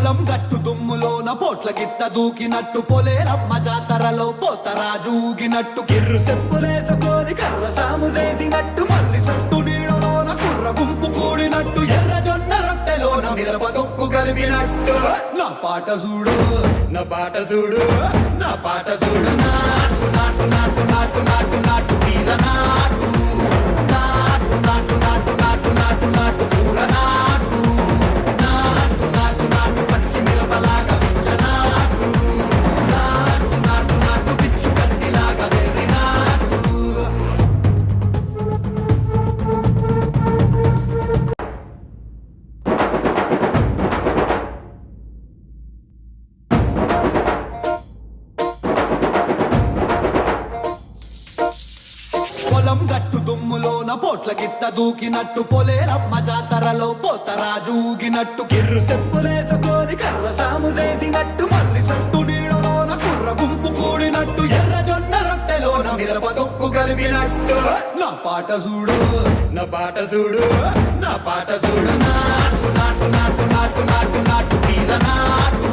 పొలం గట్టు దుమ్ములోన పోట్ల గిట్ట దూకినట్టు పొలేరమ్మ జాతరలో పోతరాజు ఊగినట్టు కిర్రు చెప్పులేసుకొని కర్ర సాము చేసినట్టు మర్రి సట్టు నీడలోన కుర్ర గుంపు కూడినట్టు ఎర్ర జొన్న రొట్టెలోన మిరప దొక్కు కలిపినట్టు నా పాట చూడు నా పాట చూడు నా పాట చూడు నాటు నాటు నాటు నాటు నాటు నాటు తీర నాటు నాటు నాటు నాటు నాటు నాటు నాటు కూర నాటు నాటు నాటు నాటు పచ్చి మిరపలాగా పిచ్చ నాటు నాటు నాటు నాటు పిచ్చు కత్తిలాగా వెర్రి నాటు పొలం గట్టు దుమ్ములోన పోట్ల గిట్ట దూకినట్టు పొలేరమ్మ జాతరలో పోతరాజు ఊగినట్టు కిర్రు చెప్పులేసుకొని కర్ర సాము చేసినట్టు మర్రి సట్టు నీడలోన కుర్ర గుంపు కూడినట్టు ఎర్ర జొన్న రొట్టెలోన మిరప దొక్కు కలిపినట్టు నా పాట చూడు నా పాట చూడు నా పాట చూడు నాటు నాటు నాటు నాటు నాటు నాటు తీర నాటు